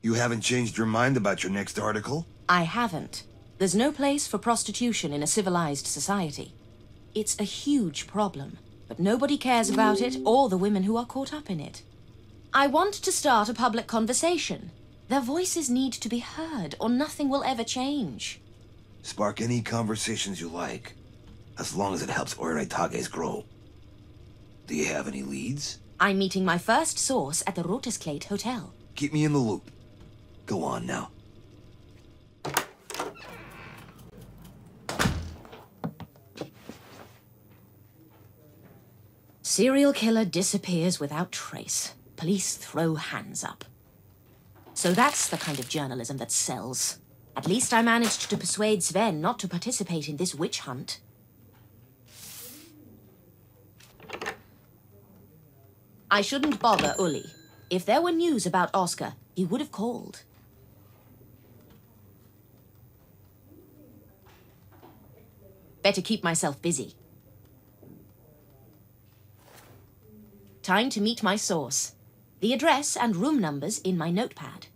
You haven't changed your mind about your next article? I haven't. There's no place for prostitution in a civilized society. It's a huge problem, but nobody cares about it or the women who are caught up in it. I want to start a public conversation. Their voices need to be heard, or nothing will ever change. Spark any conversations you like, as long as it helps Oiraitages grow. Do you have any leads? I'm meeting my first source at the Rotisklate Hotel. Keep me in the loop. Go on now. Serial killer disappears without trace. Police throw hands up. So that's the kind of journalism that sells. At least I managed to persuade Sven not to participate in this witch hunt. I shouldn't bother Uli. If there were news about Oscar, he would have called. Better keep myself busy. Time to meet my source. The address and room numbers in my notepad.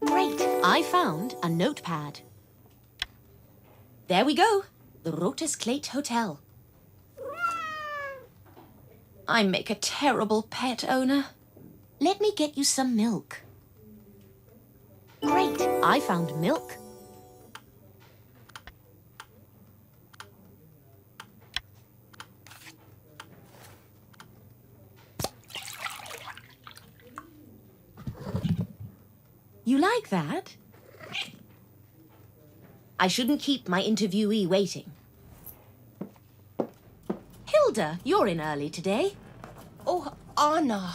Great! I found a notepad. There we go. The Rotisklate Hotel. I make a terrible pet owner. Let me get you some milk. Great! I found milk. You like that? I shouldn't keep my interviewee waiting. Hilda, you're in early today. Oh, Anna,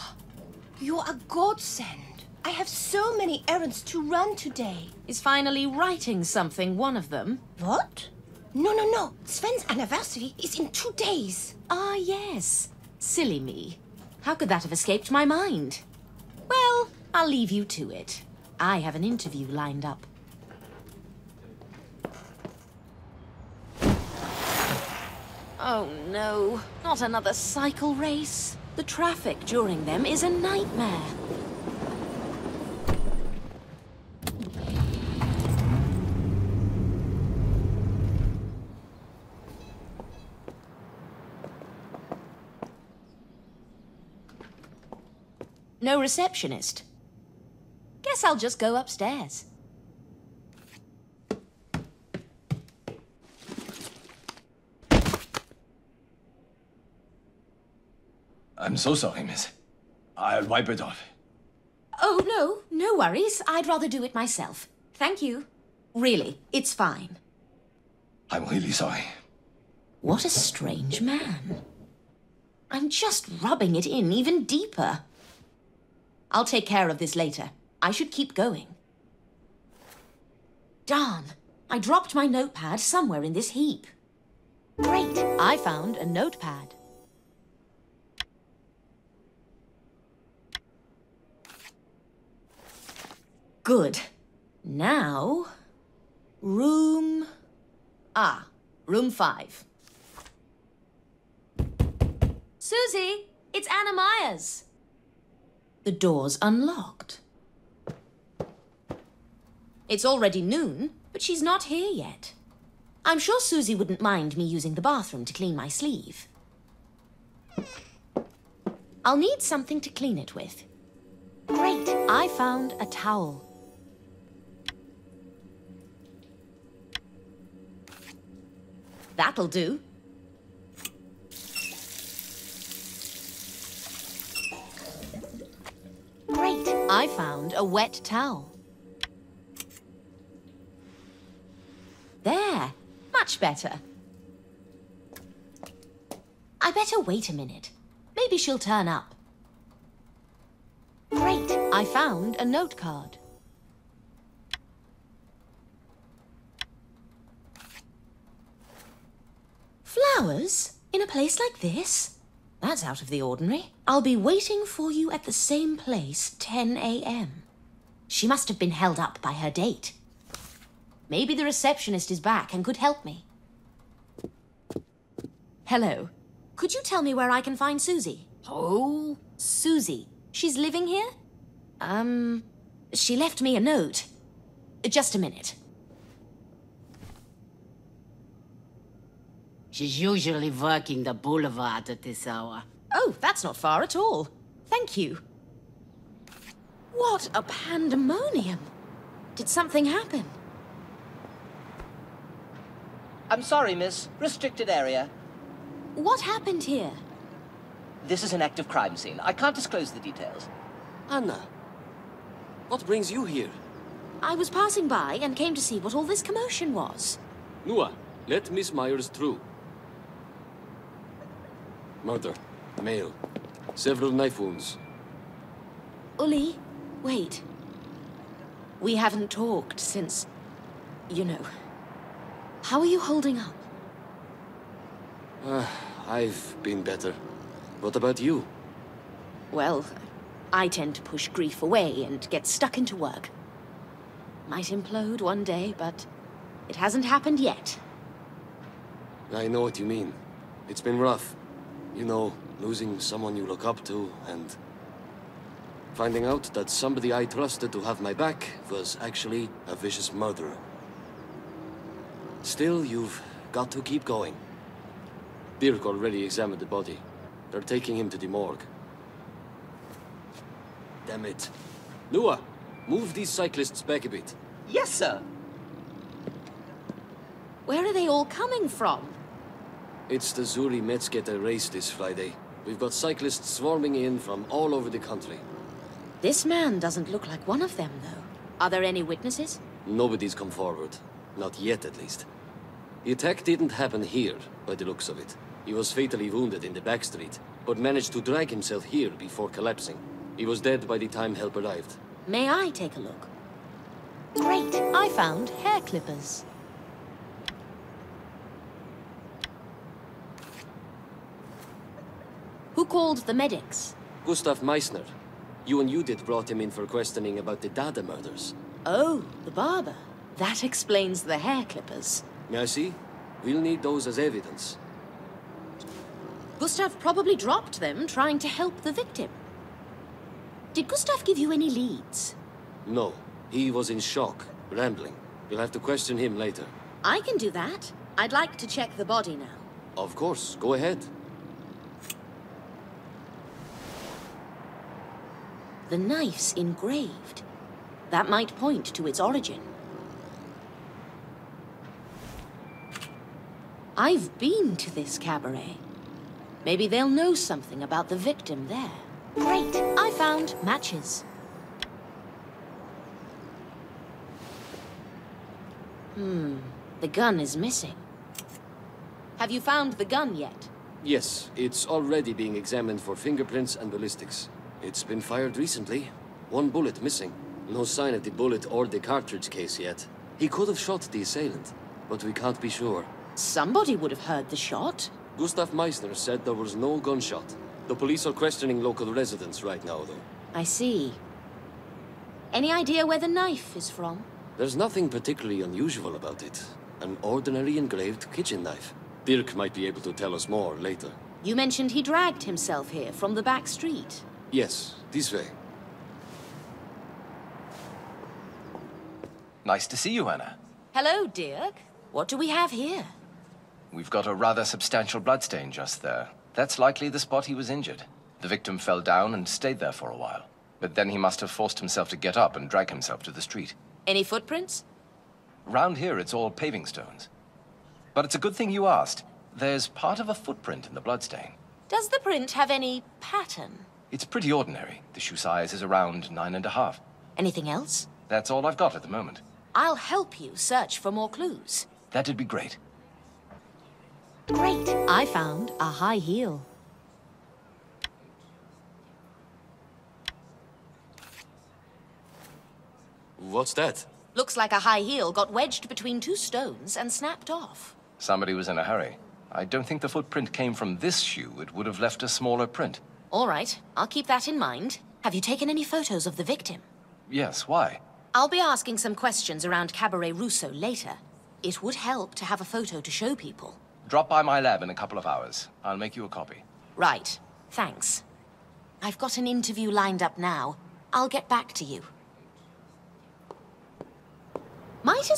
you're a godsend. I have so many errands to run today. Is finally writing something one of them? What? No. Sven's anniversary is in 2 days. Ah, yes. Silly me. How could that have escaped my mind? Well, I'll leave you to it. I have an interview lined up. Oh no, not another cycle race. The traffic during them is a nightmare. No receptionist. Guess I'll just go upstairs. I'm so sorry, miss. I'll wipe it off. Oh, no worries. I'd rather do it myself. Thank you. Really, it's fine. I'm really sorry. What a strange man. I'm just rubbing it in even deeper. I'll take care of this later. I should keep going. Darn, I dropped my notepad somewhere in this heap. Great, I found a notepad. Good. Now, room 5. Susie, it's Anna Myers. The door's unlocked. It's already noon, but she's not here yet. I'm sure Susie wouldn't mind me using the bathroom to clean my sleeve. I'll need something to clean it with. Great, I found a towel. That'll do. Great, I found a wet towel. There, much better. I better wait a minute. Maybe she'll turn up. Great, I found a note card. Flowers? In a place like this? That's out of the ordinary. I'll be waiting for you at the same place, 10 a.m. She must have been held up by her date. Maybe the receptionist is back and could help me. Hello. Could you tell me where I can find Susie? Oh? Susie. She's living here? She left me a note. Just a minute. She's usually working the boulevard at this hour. Oh, that's not far at all. Thank you. What a pandemonium. Did something happen? I'm sorry, miss. Restricted area. What happened here? This is an active crime scene. I can't disclose the details. Anna, what brings you here? I was passing by and came to see what all this commotion was. Noah, let Miss Myers through. Murder. Male. Several knife wounds. Uli, wait. We haven't talked since... you know. How are you holding up? I've been better. What about you? Well, I tend to push grief away and get stuck into work. Might implode one day, but it hasn't happened yet. I know what you mean. It's been rough. You know, losing someone you look up to, and finding out that somebody I trusted to have my back was actually a vicious murderer. Still, you've got to keep going. Dirk already examined the body. They're taking him to the morgue. Damn it. Noah, move these cyclists back a bit. Yes, sir. Where are they all coming from? It's the Zuri Metzgetter race this Friday. We've got cyclists swarming in from all over the country. This man doesn't look like one of them, though. Are there any witnesses? Nobody's come forward. Not yet, at least. The attack didn't happen here, by the looks of it. He was fatally wounded in the back street, but managed to drag himself here before collapsing. He was dead by the time help arrived. May I take a look? Great! I found hair clippers. Who called the medics? Gustav Meissner. You and Judith brought him in for questioning about the Dada murders. Oh, the barber. That explains the hair clippers. May I see? We'll need those as evidence. Gustav probably dropped them trying to help the victim. Did Gustav give you any leads? No. He was in shock, rambling. We'll have to question him later. I can do that. I'd like to check the body now. Of course, go ahead. The knife's engraved. That might point to its origin. I've been to this cabaret. Maybe they'll know something about the victim there. Great! I found matches. The gun is missing. Have you found the gun yet? Yes, it's already being examined for fingerprints and ballistics. It's been fired recently. One bullet missing. No sign of the bullet or the cartridge case yet. He could have shot the assailant, but we can't be sure. Somebody would have heard the shot. Gustav Meissner said there was no gunshot. The police are questioning local residents right now, though. I see. Any idea where the knife is from? There's nothing particularly unusual about it. An ordinary engraved kitchen knife. Dirk might be able to tell us more later. You mentioned he dragged himself here from the back street. Yes, this way. Nice to see you, Anna. Hello, Dirk. What do we have here? We've got a rather substantial bloodstain just there. That's likely the spot he was injured. The victim fell down and stayed there for a while. But then he must have forced himself to get up and drag himself to the street. Any footprints? Round here, it's all paving stones. But it's a good thing you asked. There's part of a footprint in the bloodstain. Does the print have any pattern? It's pretty ordinary. The shoe size is around 9.5. Anything else? That's all I've got at the moment. I'll help you search for more clues. That'd be great. Great! I found a high heel. What's that? Looks like a high heel got wedged between two stones and snapped off. Somebody was in a hurry. I don't think the footprint came from this shoe. It would have left a smaller print. All right, I'll keep that in mind. Have you taken any photos of the victim? Yes, why? I'll be asking some questions around Cabaret Russo later. It would help to have a photo to show people. Drop by my lab in a couple of hours. I'll make you a copy. Right. Thanks. I've got an interview lined up now. I'll get back to you.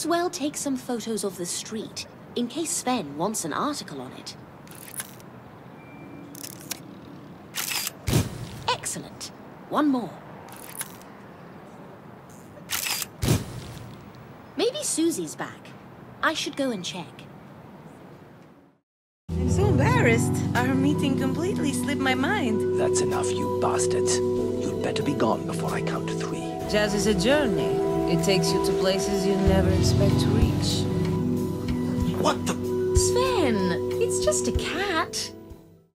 as well take some photos of the street, in case Sven wants an article on it. Excellent. One more. Maybe Susie's back. I should go and check. I'm so embarrassed. Our meeting completely slipped my mind. That's enough, you bastards. You'd better be gone before I count to 3. Jazz is a journey. It takes you to places you never expect to reach. What the? Sven, it's just a cat.